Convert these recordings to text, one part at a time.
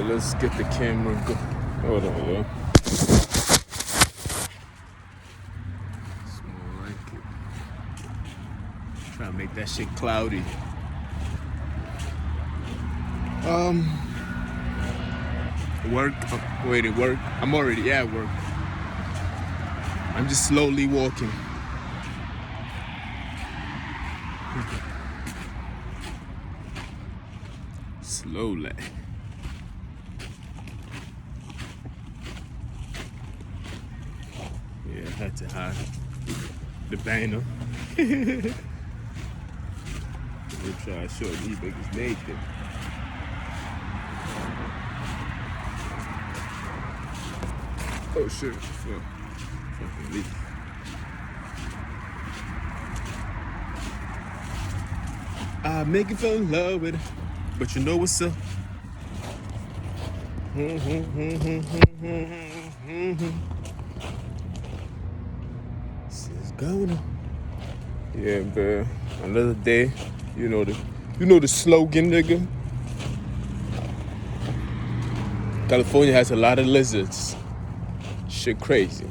let's get the camera go. Hold on, yo. It's more like it. Trying to make that shit cloudy. Work. Wait, at work. I'm already at work. I'm just slowly walking. Slowly. Yeah, I had to hide the banner. We'll try to show these niggas naked. Oh shit. Fucking leave. I make you fall in love with it, but you know what's up. This is going. Yeah, man. Another day. You know the slogan, nigga. California has a lot of lizards. Shit crazy.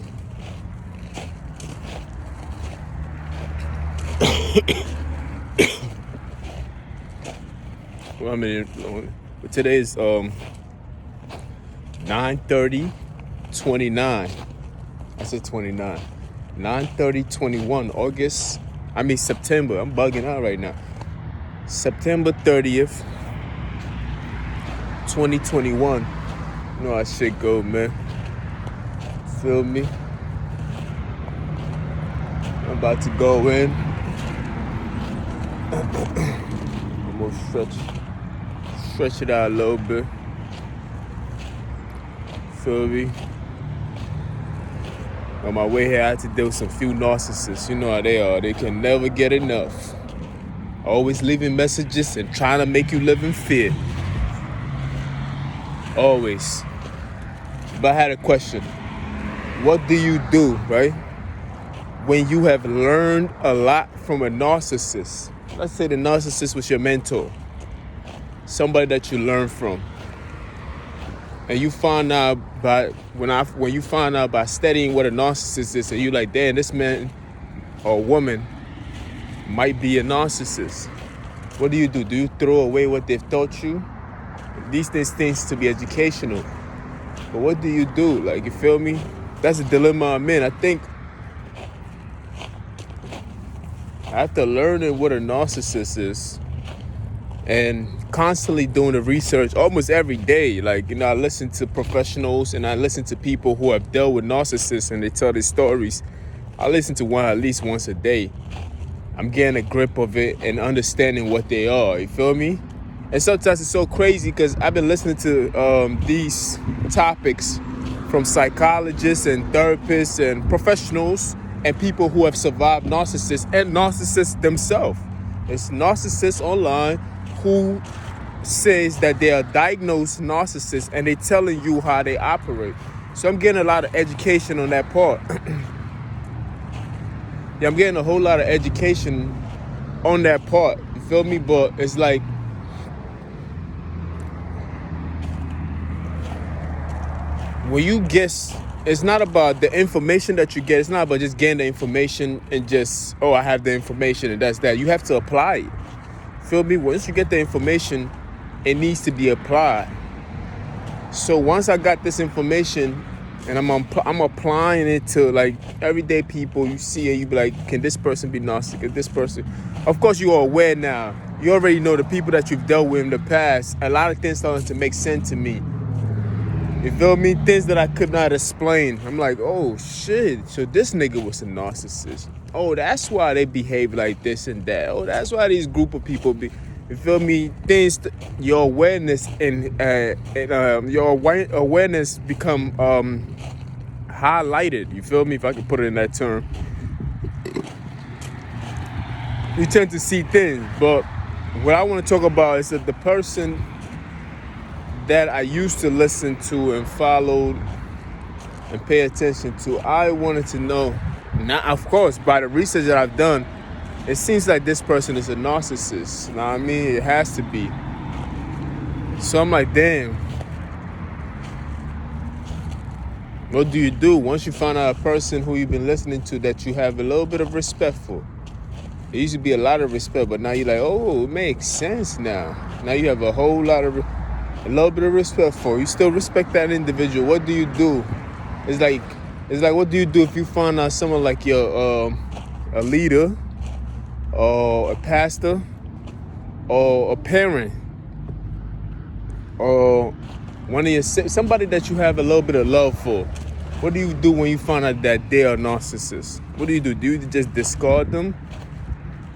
Well, I mean, today is 9/30/29. I said 29. 9/30/21. September. I'm bugging out right now. September 30th, 2021. You know how shit go, man. Feel me? I'm about to go in. I'm gonna stretch it out a little bit. Feel me? On my way here, I had to deal with some few narcissists. You know how they are. They can never get enough. Always leaving messages and trying to make you live in fear. Always. But I had a question. What do you do, right, when you have learned a lot from a narcissist? Let's say the narcissist was your mentor, somebody that you learn from, and you find out when you find out by studying what a narcissist is, and you like, damn, this man or woman might be a narcissist. What do? Do you throw away what they've taught you? These things to be educational, but what do you do? Like, you feel me? That's a dilemma I'm in. I think after learning what a narcissist is and constantly doing the research almost every day, like, I listen to professionals and I listen to people who have dealt with narcissists and they tell their stories. I listen to one at least once a day. I'm getting a grip of it and understanding what they are. You feel me? And sometimes it's so crazy because I've been listening to these topics from psychologists and therapists and professionals and people who have survived narcissists and narcissists themselves. It's narcissists online who says that they are diagnosed narcissists and they're telling you how they operate. So I'm getting a lot of education on that part. Yeah, I'm getting a whole lot of education on that part. You feel me? But it's like, when you guess, it's not about the information that you get. It's not about just getting the information and just, I have the information and that's that. You have to apply it. Feel me? Once you get the information, it needs to be applied. So once I got this information and I'm applying it to like everyday people, you see it, you be like, can this person be narcissistic? Can this person? Of course, you are aware now. You already know the people that you've dealt with in the past. A lot of things starting to make sense to me. You feel me? Things that I could not explain. I'm like, oh shit, so this nigga was a narcissist. Oh, that's why they behave like this and that. Oh, that's why these group of people be. You feel me? Things, your awareness and your awareness become highlighted. You feel me? If I could put it in that term. You tend to see things, but what I want to talk about is that the person that I used to listen to and followed and pay attention to, I wanted to know, now of course, by the research that I've done, it seems like this person is a narcissist. You know what I mean? It has to be. So I'm like, damn, What do you do once you find out a person who you've been listening to that you have a little bit of respect for? It used to be a lot of respect, but now you're like, oh, it makes sense now. Now you have a little bit of respect for. You still respect that individual. What do you do? It's like, what do you do if you find out someone like your a leader, or a pastor, or a parent, or one of your somebody that you have a little bit of love for? What do you do when you find out that they are narcissists? What do? Do you just discard them?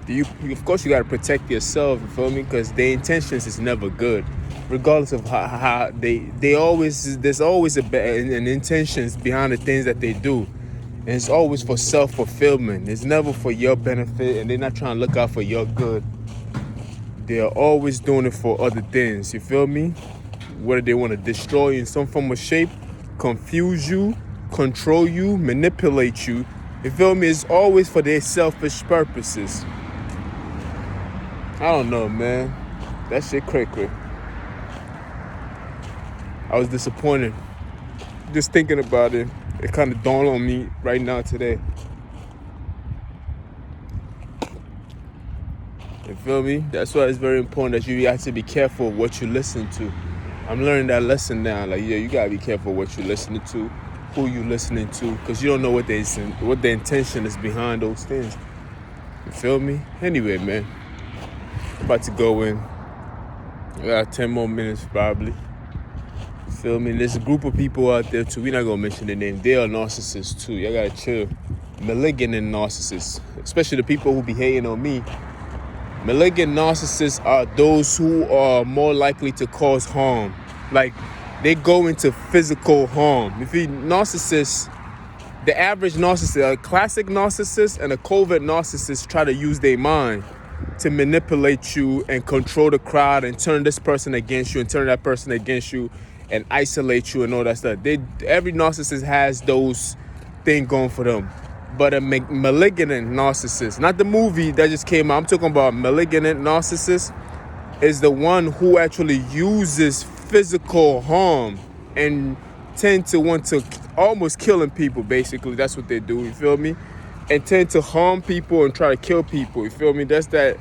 Of course, you gotta protect yourself. You feel me? Because their intentions is never good, regardless of how there's always an intentions behind the things that they do, and it's always for self-fulfillment. It's never for your benefit, and they're not trying to look out for your good. They're always doing it for other things. You feel me? Whether they want to destroy you in some form or shape, confuse you, control you, manipulate you. You feel me? It's always for their selfish purposes. I don't know, man. That shit cray-cray. I was disappointed. Just thinking about it, it kind of dawned on me right now today. You feel me? That's why it's very important that you have to be careful of what you listen to. I'm learning that lesson now. Like, yeah, you gotta be careful what you're listening to, who you listening to, because you don't know what the intention is behind those things. You feel me? Anyway, man, I'm about to go in. I got 10 more minutes probably. You feel me? There's a group of people out there too. We're not gonna mention their name. They are narcissists too. Y'all gotta chill. Malignant narcissists, especially the people who be hating on me. Malignant narcissists are those who are more likely to cause harm. Like, they go into physical harm. If you narcissist, the average narcissist, a classic narcissist and a covert narcissist try to use their mind to manipulate you and control the crowd and turn this person against you and turn that person against you and isolate you and all that stuff. Every narcissist has those things going for them. But a malignant narcissist, not the movie that just came out, I'm talking about malignant narcissist, is the one who actually uses physical harm and tend to want to almost killing people, basically. That's what they do, you feel me? And tend to harm people and try to kill people, you feel me? That's that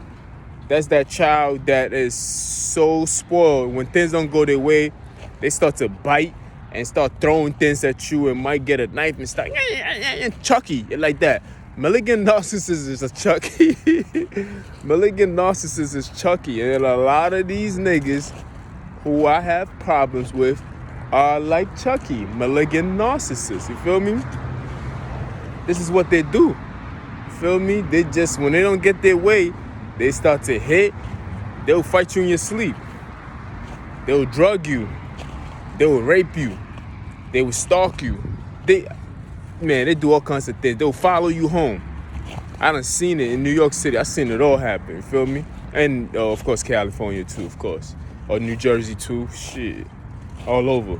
child that is so spoiled. When things don't go their way, they start to bite and start throwing things at you and might get a knife and start Chucky, like that. Malignant narcissist is a Chucky. Malignant narcissist is Chucky. And a lot of these niggas who I have problems with are like Chucky, malignant narcissists. You feel me? This is what they do. You feel me? They just, when they don't get their way, they start to hit. They'll fight you in your sleep. They'll drug you. They will rape you. They will stalk you. They do all kinds of things. They'll follow you home. I done seen it in New York City. I seen it all happen. You feel me? And of course, California too, of course. Or New Jersey too. Shit. All over.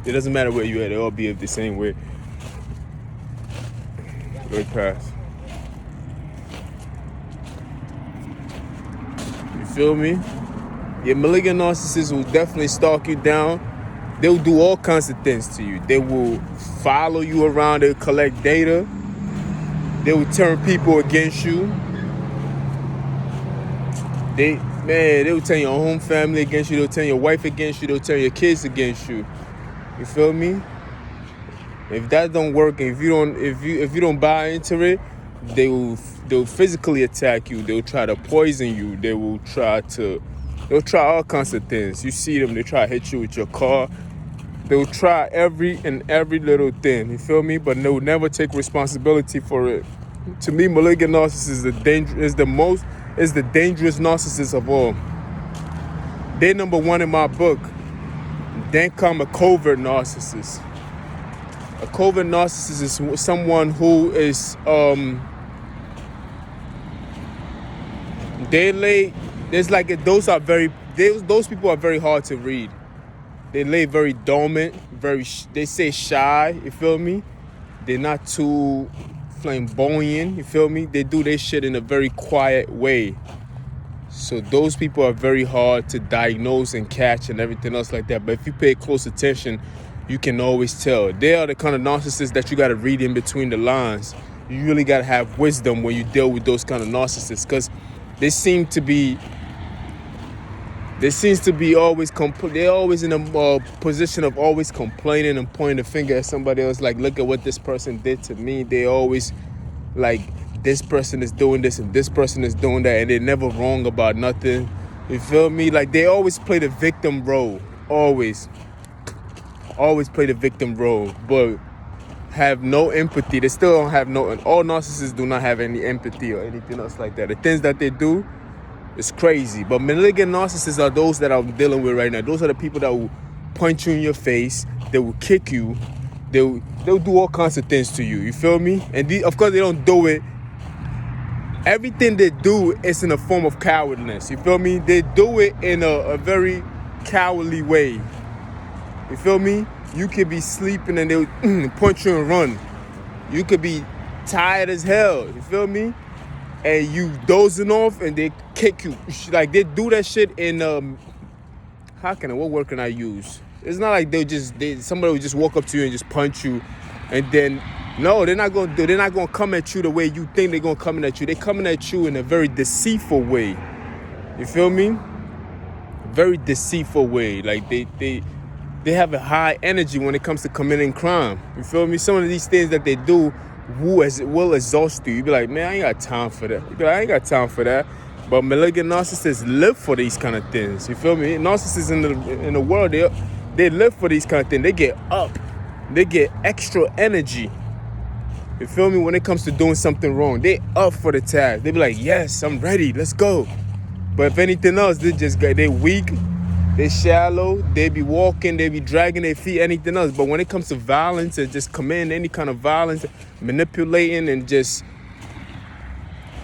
It doesn't matter where you at. They all behave the same way. Right past. You feel me? Your malignant narcissists will definitely stalk you down. They'll do all kinds of things to you. They will follow you around. They'll collect data. They will turn people against you. They will turn your home family against you. They'll turn your wife against you. They'll turn your kids against you. You feel me? If that don't work, if you don't buy into it, they'll physically attack you. They'll try to poison you. They'll try all kinds of things. You see them, they try to hit you with your car. They'll try every little thing, you feel me? But they'll never take responsibility for it. To me, malignant narcissist is the dangerous narcissist of all. They're number one in my book. Then come a covert narcissist. A covert narcissist is someone who is those people are very hard to read. They lay very dormant, they say shy, you feel me? They're not too flamboyant, you feel me? They do their shit in a very quiet way. So those people are very hard to diagnose and catch and everything else like that. But if you pay close attention, You can always tell. They are the kind of narcissists that you got to read in between the lines. You really got to have wisdom when you deal with those kind of narcissists, because they seems to be always they're always in a position of always complaining and pointing the finger at somebody else, like, look at what this person did to me. They always like, this person is doing this and this person is doing that, and they're never wrong about nothing. You feel me? Like, they always play the victim role. Always play the victim role, but have no empathy. They still don't have no, and all narcissists do not have any empathy or anything else like that. The things that they do is crazy. But malignant narcissists are those that I'm dealing with right now. Those are the people that will punch you in your face. They will kick you. They'll do all kinds of things to you. You feel me? And of course, they don't do it. Everything they do is in a form of cowardness. You feel me? They do it in a very cowardly way. You feel me? You could be sleeping and they'll punch you and run. You could be tired as hell. You feel me? And you dozing off and they kick you. Like, they do that shit in what word can I use? It's not like somebody will just walk up to you and just punch you, and then no, they're not gonna come at you the way you think they're gonna come at you. They're coming at you in a very deceitful way. You feel me? Very deceitful way. Like, they have a high energy when it comes to committing crime. You feel me? Some of these things that they do will exhaust you. You be like, man, I ain't got time for that. You be like, I ain't got time for that. But malignant narcissists live for these kind of things. You feel me? Narcissists in the world, they live for these kind of things. They get up. They get extra energy. You feel me? When it comes to doing something wrong, they up for the task. They be like, yes, I'm ready. Let's go. But if anything else, they weak. They shallow. They be walking. They be dragging their feet. Anything else. But when it comes to violence and just command any kind of violence, manipulating and just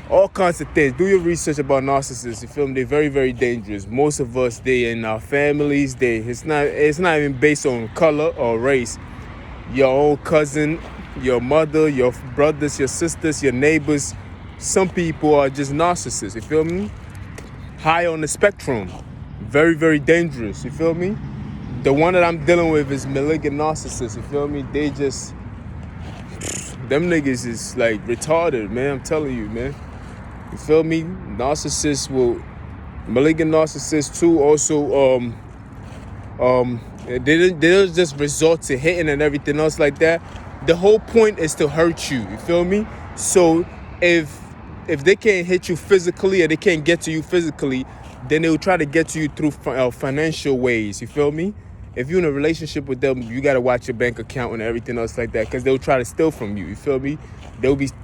all kinds of things. Do your research about narcissists. You feel me? They're very, very dangerous. Most of us, they in our families. It's not even based on color or race. Your own cousin, your mother, your brothers, your sisters, your neighbors. Some people are just narcissists. You feel me? High on the spectrum. Very, very dangerous. You feel me? The one that I'm dealing with is malignant narcissists. You feel me? They just, them niggas is like retarded, man. I'm telling you, man. You feel me? Malignant narcissists too. Also, they don't just resort to hitting and everything else like that. The whole point is to hurt you. You feel me? So if they can't hit you physically or they can't get to you physically, then they will try to get to you through financial ways. You feel me? If you're in a relationship with them, you got to watch your bank account and everything else like that, because they'll try to steal from you. You feel me?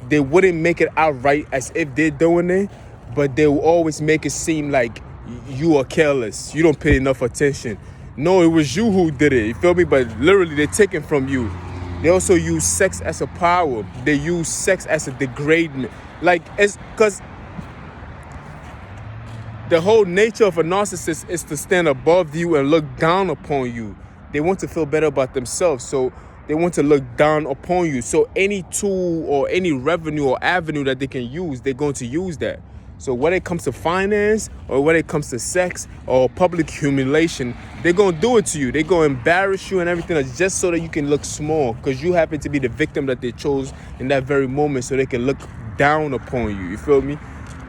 They wouldn't make it outright as if they're doing it, but they will always make it seem like you are careless. You don't pay enough attention. No, it was you who did it. You feel me? But literally, they're taking from you. They also use sex as a power. They use sex as a degradement. Like, it's because the whole nature of a narcissist is to stand above you and look down upon you. They want to feel better about themselves, so they want to look down upon you. So any tool or any revenue or avenue that they can use, they're going to use that. So when it comes to finance or when it comes to sex or public humiliation, they're going to do it to you. They're going to embarrass you and everything else just so that you can look small, because you happen to be the victim that they chose in that very moment, so they can look down upon you. You feel me?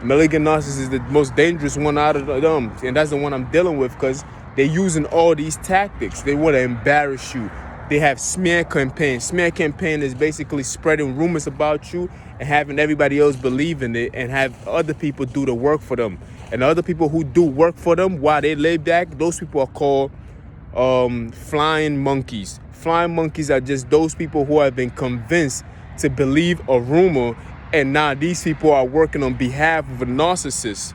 Malignant narcissist is the most dangerous one out of them, and that's the one I'm dealing with, because they're using all these tactics. They want to embarrass you. They have smear campaign. Smear campaign is basically spreading rumors about you and having everybody else believe in it and have other people do the work for them. And the other people who do work for them while they lay back, those people are called flying monkeys. Flying monkeys are just those people who have been convinced to believe a rumor, and now these people are working on behalf of a narcissist.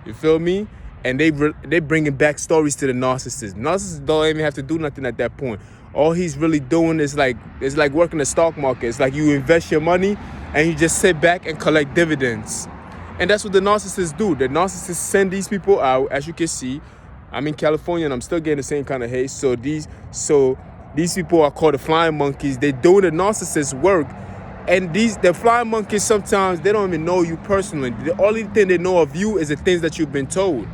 You feel me? And they bringing back stories to the narcissist. Narcissist don't even have to do nothing at that point. All he's really doing is like working the stock market. It's like you invest your money and you just sit back and collect dividends. And that's what the narcissists do. The narcissists send these people out. As you can see, I'm in California and I'm still getting the same kind of hate. So these people are called the flying monkeys. They're doing the narcissist work. And the flying monkeys, sometimes they don't even know you personally. The only thing they know of you is the things that you've been told.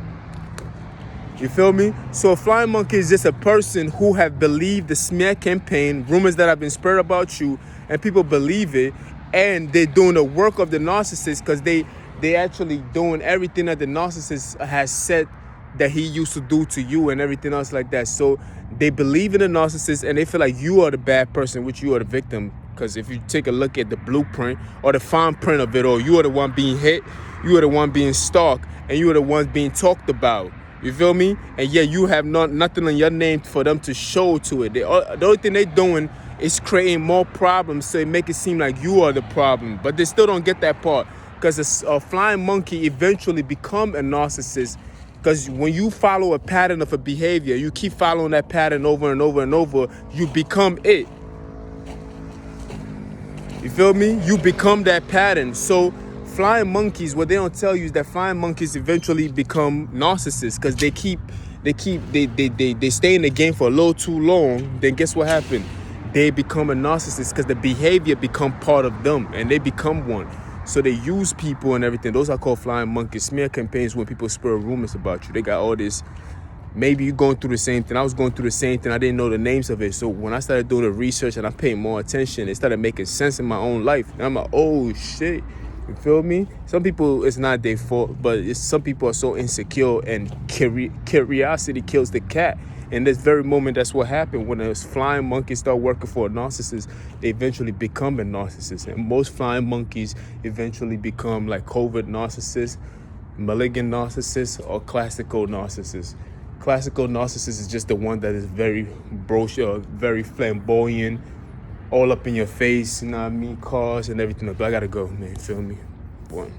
You feel me? So a flying monkey is just a person who have believed the smear campaign, rumors that have been spread about you, and people believe it, and they're doing the work of the narcissist because they actually doing everything that the narcissist has said that he used to do to you and everything else like that. So they believe in the narcissist and they feel like you are the bad person, which you are the victim. Because if you take a look at the blueprint or the fine print of it all, you are the one being hit, you are the one being stalked, and you are the ones being talked about. You feel me? And yeah, you have nothing on your name for them to show to it. The only thing they're doing is creating more problems so it make it seem like you are the problem. But they still don't get that part because a flying monkey eventually become a narcissist. Because when you follow a pattern of a behavior, you keep following that pattern over and over and over, you become it. You feel me? You become that pattern. So flying monkeys, what they don't tell you is that flying monkeys eventually become narcissists because they stay in the game for a little too long. Then guess what happened? They become a narcissist because the behavior become part of them and they become one. So they use people and everything. Those are called flying monkeys. Smear campaigns when people spread rumors about you. They got all this. Maybe you're going through the same thing. I was going through the same thing. I didn't know the names of it. So when I started doing the research and I paid more attention, it started making sense in my own life. And I'm like, oh shit. You feel me? Some people, it's not their fault, but some people are so insecure and curiosity kills the cat. In this very moment, that's what happened. When a flying monkey start working for a narcissist, they eventually become a narcissist. And most flying monkeys eventually become like covert narcissists, malignant narcissists, or classical narcissists. Classical narcissist is just the one that is very brochure, very flamboyant, all up in your face, you know what I mean, cars and everything. But I gotta go, man, feel me? One.